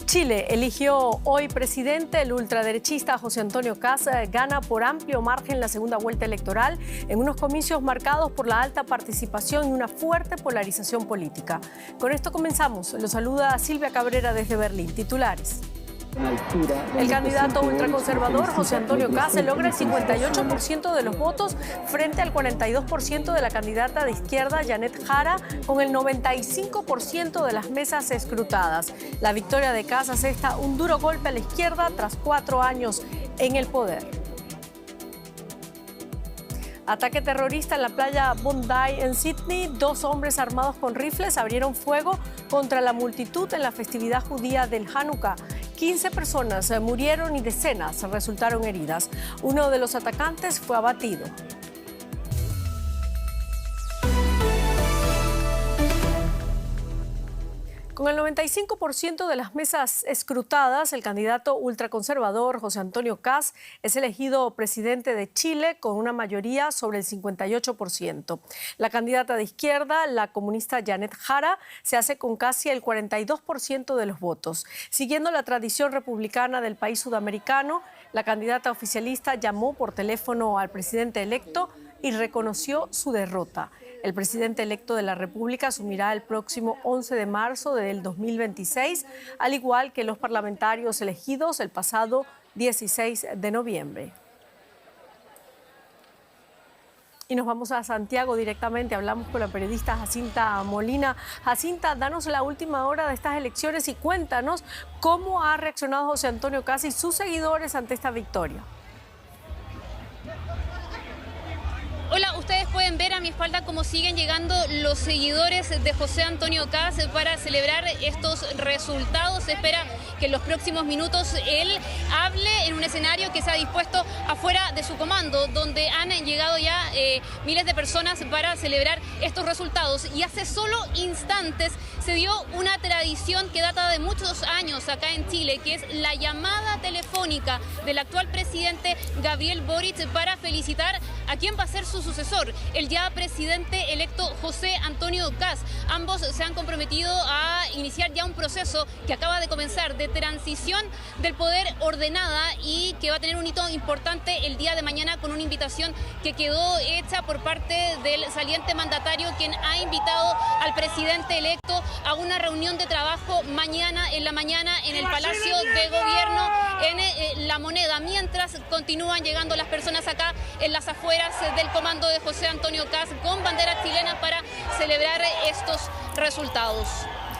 Chile eligió hoy presidente. El ultraderechista José Antonio Kast gana por amplio margen la segunda vuelta electoral en unos comicios marcados por la alta participación y una fuerte polarización política. Con esto comenzamos. Los saluda Silvia Cabrera desde Berlín. Titulares. El candidato ultraconservador José Antonio Kast logra el 58% de los votos frente al 42% de la candidata de izquierda Janet Jara, con el 95% de las mesas escrutadas. La victoria de Kast asesta un duro golpe a la izquierda tras 4 años en el poder. Ataque terrorista en la playa Bondi en Sydney. 2 hombres armados con rifles abrieron fuego contra la multitud en la festividad judía del Hanukkah. 15 personas murieron y decenas resultaron heridas. Uno de los atacantes fue abatido. Con el 95% de las mesas escrutadas, el candidato ultraconservador José Antonio Kast es elegido presidente de Chile con una mayoría sobre el 58%. La candidata de izquierda, la comunista Janet Jara, se hace con casi el 42% de los votos. Siguiendo la tradición republicana del país sudamericano, la candidata oficialista llamó por teléfono al presidente electo y reconoció su derrota. El presidente electo de la República asumirá el próximo 11 de marzo del 2026, al igual que los parlamentarios elegidos el pasado 16 de noviembre. Y nos vamos a Santiago directamente. Hablamos con la periodista Jacinta Molina. Jacinta, danos la última hora de estas elecciones y cuéntanos cómo ha reaccionado José Antonio Kast y sus seguidores ante esta victoria. Hola, ustedes pueden ver a mi espalda cómo siguen llegando los seguidores de José Antonio Kast para celebrar estos resultados. Se espera que en los próximos minutos él hable en un escenario que se ha dispuesto afuera de su comando, donde han llegado ya miles de personas para celebrar estos resultados. Y hace solo instantes se dio una tradición que data de muchos años acá en Chile, que es la llamada telefónica del actual presidente Gabriel Boric para felicitar a quien va a ser su sucesor, el ya presidente electo José Antonio Kast. Ambos se han comprometido a iniciar ya un proceso que acaba de comenzar de transición del poder ordenada y que va a tener un hito importante el día de mañana con una invitación que quedó hecha por parte del saliente mandatario, quien ha invitado al presidente electo a una reunión de trabajo mañana en la mañana en el Palacio de Gobierno en La Moneda, mientras continúan llegando las personas acá en las afueras del comando de José Antonio Kast con banderas chilenas para celebrar estos resultados.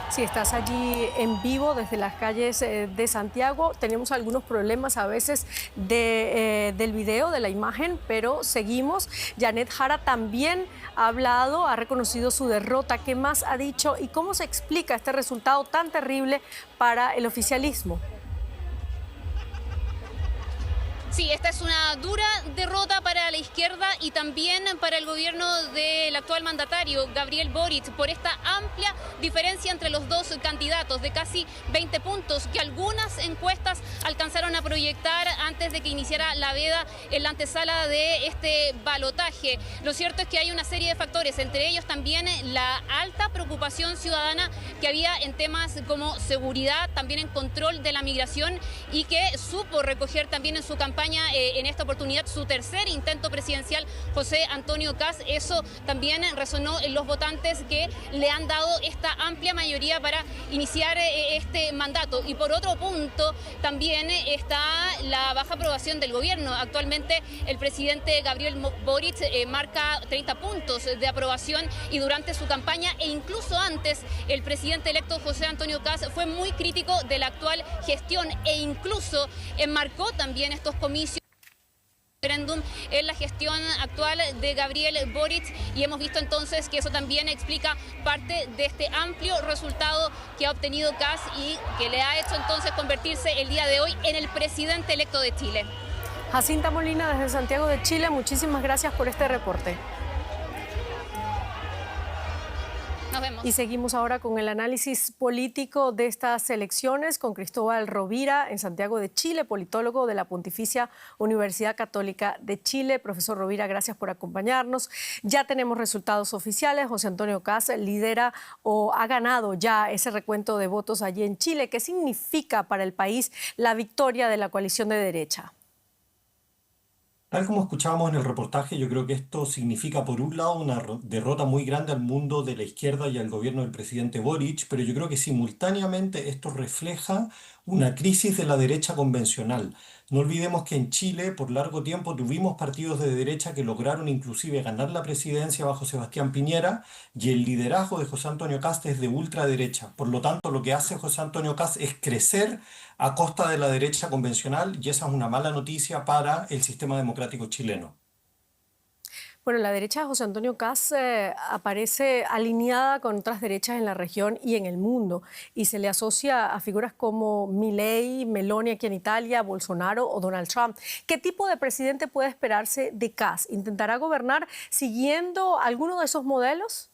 Si estás allí en vivo desde las calles de Santiago, tenemos algunos problemas a veces del video, de la imagen, pero seguimos. Janet Jara también ha hablado, ha reconocido su derrota. ¿Qué más ha dicho y cómo se explica este resultado tan terrible para el oficialismo? Sí, esta es una dura derrota para la izquierda y también para el gobierno del actual mandatario, Gabriel Boric, por esta amplia diferencia entre los dos candidatos de casi 20 puntos que algunas encuestas alcanzaron a proyectar antes de que iniciara la veda en la antesala de este balotaje. Lo cierto es que hay una serie de factores, entre ellos también la alta preocupación ciudadana que había en temas como seguridad, también en control de la migración, y que supo recoger también en su campaña en esta oportunidad su tercer intento presidencial José Antonio Kast. Eso también resonó en los votantes que le han dado esta amplia mayoría para iniciar este mandato. Y por otro punto también está la baja aprobación del gobierno. Actualmente el presidente Gabriel Boric marca 30 puntos de aprobación y durante su campaña e incluso antes el presidente electo José Antonio Kast fue muy crítico de la actual gestión e incluso enmarcó también estos comicios referéndum en la gestión actual de Gabriel Boric, y hemos visto entonces que eso también explica parte de este amplio resultado que ha obtenido Kast y que le ha hecho entonces convertirse el día de hoy en el presidente electo de Chile. Jacinta Molina desde Santiago de Chile, muchísimas gracias por este reporte. Nos vemos. Y seguimos ahora con el análisis político de estas elecciones con Cristóbal Rovira en Santiago de Chile, politólogo de la Pontificia Universidad Católica de Chile. Profesor Rovira, gracias por acompañarnos. Ya tenemos resultados oficiales. José Antonio Kast lidera o ha ganado ya ese recuento de votos allí en Chile. ¿Qué significa para el país la victoria de la coalición de derecha? Tal como escuchábamos en el reportaje, yo creo que esto significa, por un lado, una derrota muy grande al mundo de la izquierda y al gobierno del presidente Boric, pero yo creo que simultáneamente esto refleja una crisis de la derecha convencional. No olvidemos que en Chile por largo tiempo tuvimos partidos de derecha que lograron inclusive ganar la presidencia bajo Sebastián Piñera, y el liderazgo de José Antonio Kast es de ultraderecha. Por lo tanto, lo que hace José Antonio Kast es crecer a costa de la derecha convencional, y esa es una mala noticia para el sistema democrático chileno. Bueno, la derecha de José Antonio Kast aparece alineada con otras derechas en la región y en el mundo, y se le asocia a figuras como Milei, Meloni aquí en Italia, Bolsonaro o Donald Trump. ¿Qué tipo de presidente puede esperarse de Kast? ¿Intentará gobernar siguiendo alguno de esos modelos?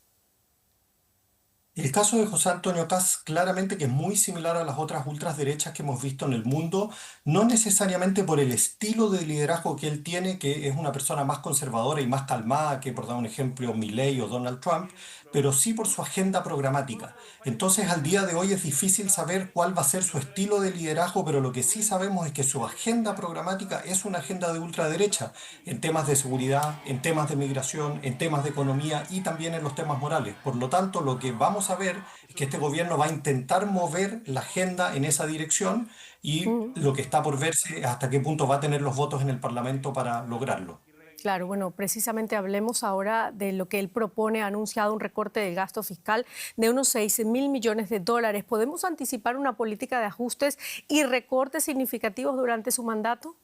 El caso de José Antonio Kast claramente que es muy similar a las otras ultraderechas que hemos visto en el mundo, no necesariamente por el estilo de liderazgo que él tiene, que es una persona más conservadora y más calmada que, por dar un ejemplo, Milei o Donald Trump, pero sí por su agenda programática. Entonces, al día de hoy es difícil saber cuál va a ser su estilo de liderazgo, pero lo que sí sabemos es que su agenda programática es una agenda de ultraderecha, en temas de seguridad, en temas de migración, en temas de economía y también en los temas morales. Por lo tanto, lo que vamos a ver es que este gobierno va a intentar mover la agenda en esa dirección, y lo que está por verse es hasta qué punto va a tener los votos en el Parlamento para lograrlo. Claro, bueno, precisamente hablemos ahora de lo que él propone. Ha anunciado un recorte del gasto fiscal de unos 6.000 millones de dólares. ¿Podemos anticipar una política de ajustes y recortes significativos durante su mandato?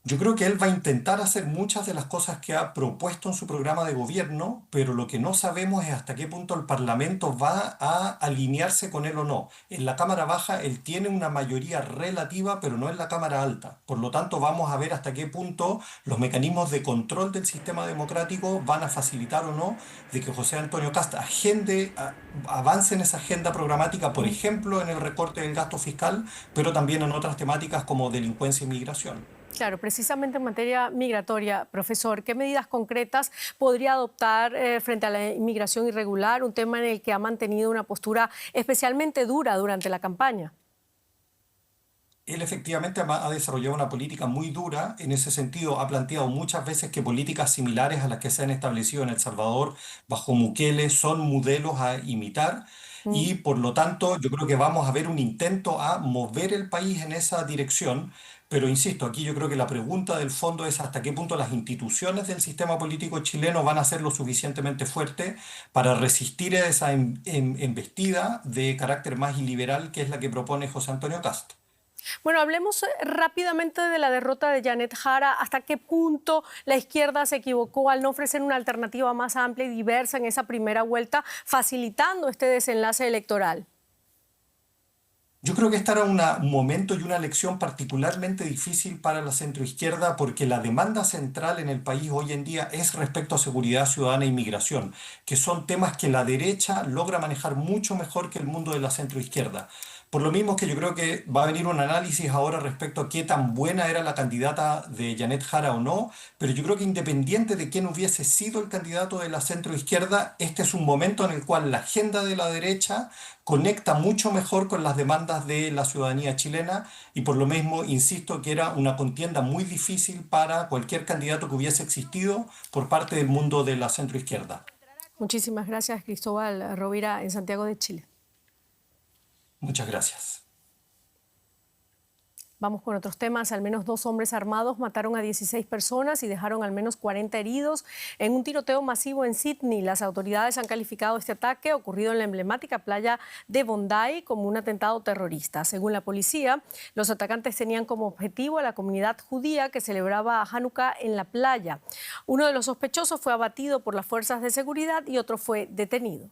Yo creo que él va a intentar hacer muchas de las cosas que ha propuesto en su programa de gobierno, pero lo que no sabemos es hasta qué punto el Parlamento va a alinearse con él o no. En la Cámara Baja él tiene una mayoría relativa, pero no en la Cámara Alta. Por lo tanto, vamos a ver hasta qué punto los mecanismos de control del sistema democrático van a facilitar o no de que José Antonio Kast avance en esa agenda programática, por ejemplo, en el recorte del gasto fiscal, pero también en otras temáticas como delincuencia y migración. Claro, precisamente en materia migratoria, profesor, ¿qué medidas concretas podría adoptar frente a la inmigración irregular, un tema en el que ha mantenido una postura especialmente dura durante la campaña? Él efectivamente ha desarrollado una política muy dura. En ese sentido, ha planteado muchas veces que políticas similares a las que se han establecido en El Salvador bajo Bukele son modelos a imitar. Y por lo tanto, yo creo que vamos a ver un intento a mover el país en esa dirección. Pero insisto, aquí yo creo que la pregunta del fondo es hasta qué punto las instituciones del sistema político chileno van a ser lo suficientemente fuertes para resistir a esa embestida de carácter más iliberal que es la que propone José Antonio Kast. Bueno, hablemos rápidamente de la derrota de Janet Jara. ¿Hasta qué punto la izquierda se equivocó al no ofrecer una alternativa más amplia y diversa en esa primera vuelta, facilitando este desenlace electoral? Yo creo que este era un momento y una elección particularmente difícil para la centroizquierda, porque la demanda central en el país hoy en día es respecto a seguridad ciudadana e inmigración, que son temas que la derecha logra manejar mucho mejor que el mundo de la centroizquierda. Por lo mismo que yo creo que va a venir un análisis ahora respecto a qué tan buena era la candidata de Janet Jara o no, pero yo creo que independiente de quién hubiese sido el candidato de la centroizquierda, este es un momento en el cual la agenda de la derecha conecta mucho mejor con las demandas de la ciudadanía chilena, y por lo mismo insisto que era una contienda muy difícil para cualquier candidato que hubiese existido por parte del mundo de la centroizquierda. Muchísimas gracias, Cristóbal Rovira, en Santiago de Chile. Muchas gracias. Vamos con otros temas. Al menos 2 hombres armados mataron a 16 personas y dejaron al menos 40 heridos en un tiroteo masivo en Sydney. Las autoridades han calificado este ataque ocurrido en la emblemática playa de Bondi como un atentado terrorista. Según la policía, los atacantes tenían como objetivo a la comunidad judía que celebraba Hanukkah en la playa. Uno de los sospechosos fue abatido por las fuerzas de seguridad y otro fue detenido.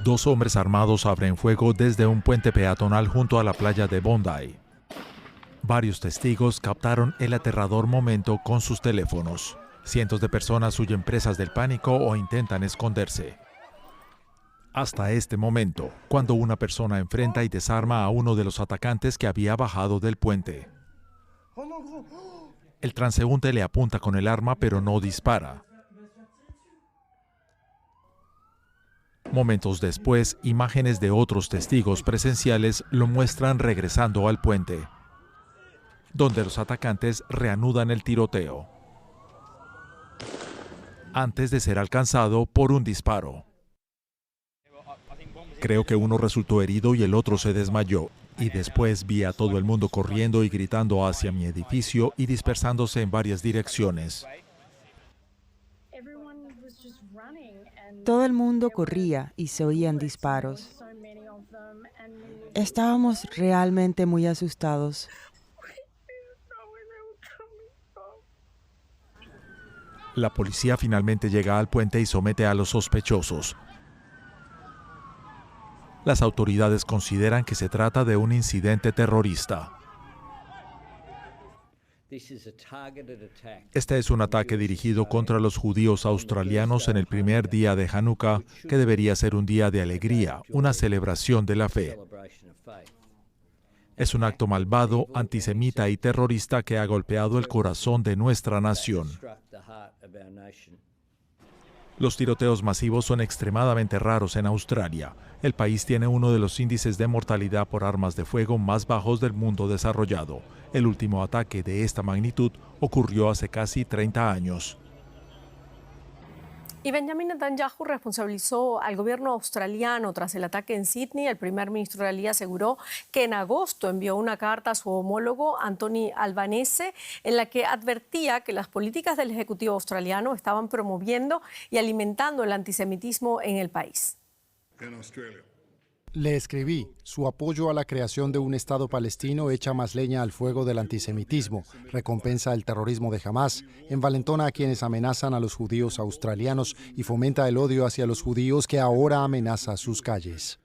2 hombres armados abren fuego desde un puente peatonal junto a la playa de Bondi. Varios testigos captaron el aterrador momento con sus teléfonos. Cientos de personas huyen presas del pánico o intentan esconderse. Hasta este momento, cuando una persona enfrenta y desarma a uno de los atacantes que había bajado del puente. El transeúnte le apunta con el arma, pero no dispara. Momentos después, imágenes de otros testigos presenciales lo muestran regresando al puente, donde los atacantes reanudan el tiroteo, antes de ser alcanzado por un disparo. Creo que uno resultó herido y el otro se desmayó, y después vi a todo el mundo corriendo y gritando hacia mi edificio y dispersándose en varias direcciones. Todo el mundo corría y se oían disparos. Estábamos realmente muy asustados. La policía finalmente llega al puente y somete a los sospechosos. Las autoridades consideran que se trata de un incidente terrorista. Este es un ataque dirigido contra los judíos australianos en el primer día de Hanukkah, que debería ser un día de alegría, una celebración de la fe. Es un acto malvado, antisemita y terrorista que ha golpeado el corazón de nuestra nación. Los tiroteos masivos son extremadamente raros en Australia. El país tiene uno de los índices de mortalidad por armas de fuego más bajos del mundo desarrollado. El último ataque de esta magnitud ocurrió hace casi 30 años. Y Benjamin Netanyahu responsabilizó al gobierno australiano tras el ataque en Sydney. El primer ministro israelí aseguró que en agosto envió una carta a su homólogo Anthony Albanese en la que advertía que las políticas del Ejecutivo australiano estaban promoviendo y alimentando el antisemitismo en el país. Le escribí, su apoyo a la creación de un Estado palestino echa más leña al fuego del antisemitismo, recompensa el terrorismo de Hamás, envalentona a quienes amenazan a los judíos australianos y fomenta el odio hacia los judíos que ahora amenaza sus calles.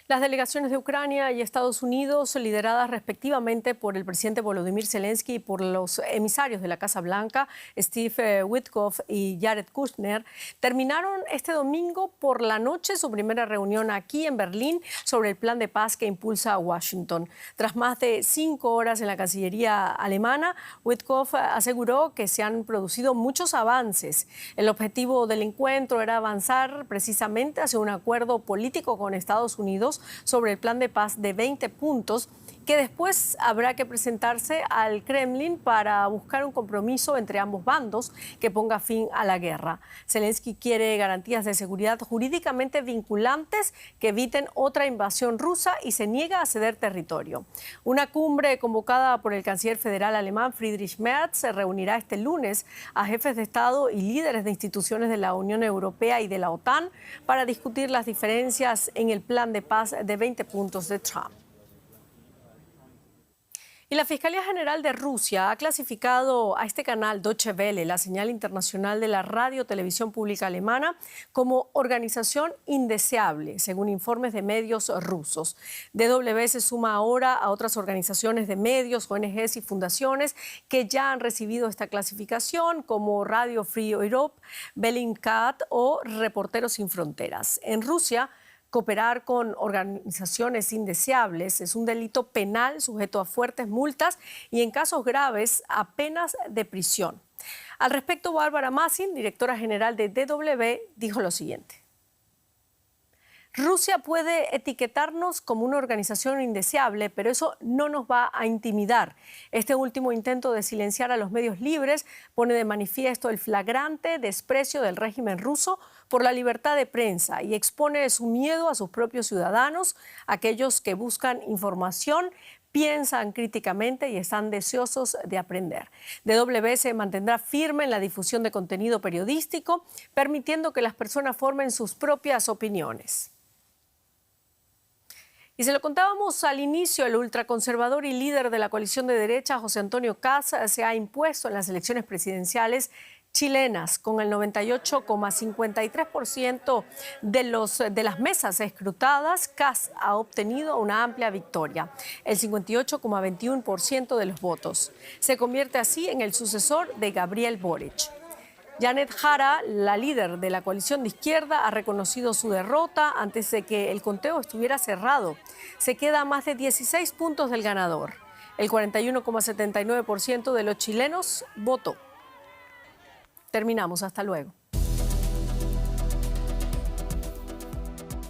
Las delegaciones de Ucrania y Estados Unidos, lideradas respectivamente por el presidente Volodymyr Zelensky y por los emisarios de la Casa Blanca, Steve Witkoff y Jared Kushner, terminaron este domingo por la noche su primera reunión aquí en Berlín sobre el plan de paz que impulsa Washington. Tras más de 5 horas en la Cancillería alemana, Witkoff aseguró que se han producido muchos avances. El objetivo del encuentro era avanzar precisamente hacia un acuerdo político con Estados Unidos sobre el plan de paz de 20 puntos que después habrá que presentarse al Kremlin para buscar un compromiso entre ambos bandos que ponga fin a la guerra. Zelensky quiere garantías de seguridad jurídicamente vinculantes que eviten otra invasión rusa y se niega a ceder territorio. Una cumbre convocada por el canciller federal alemán Friedrich Merz se reunirá este lunes a jefes de Estado y líderes de instituciones de la Unión Europea y de la OTAN para discutir las diferencias en el plan de paz de 20 puntos de Trump. Y la Fiscalía General de Rusia ha clasificado a este canal Deutsche Welle, la señal internacional de la radio-televisión pública alemana, como organización indeseable, según informes de medios rusos. DW se suma ahora a otras organizaciones de medios, ONGs y fundaciones que ya han recibido esta clasificación, como Radio Free Europe, Bellingcat o Reporteros Sin Fronteras. En Rusia, cooperar con organizaciones indeseables es un delito penal sujeto a fuertes multas y en casos graves a penas de prisión. Al respecto, Bárbara Massin, directora general de DW, dijo lo siguiente. Rusia puede etiquetarnos como una organización indeseable, pero eso no nos va a intimidar. Este último intento de silenciar a los medios libres pone de manifiesto el flagrante desprecio del régimen ruso por la libertad de prensa y expone su miedo a sus propios ciudadanos, aquellos que buscan información, piensan críticamente y están deseosos de aprender. DW se mantendrá firme en la difusión de contenido periodístico, permitiendo que las personas formen sus propias opiniones. Y se lo contábamos al inicio, el ultraconservador y líder de la coalición de derecha, José Antonio Kast, se ha impuesto en las elecciones presidenciales chilenas. Con el 98,53% de las mesas escrutadas, Kast ha obtenido una amplia victoria, el 58,21% de los votos. Se convierte así en el sucesor de Gabriel Boric. Janet Jara, la líder de la coalición de izquierda, ha reconocido su derrota antes de que el conteo estuviera cerrado. Se queda a más de 16 puntos del ganador. El 41,79% de los chilenos votó. Terminamos. Hasta luego.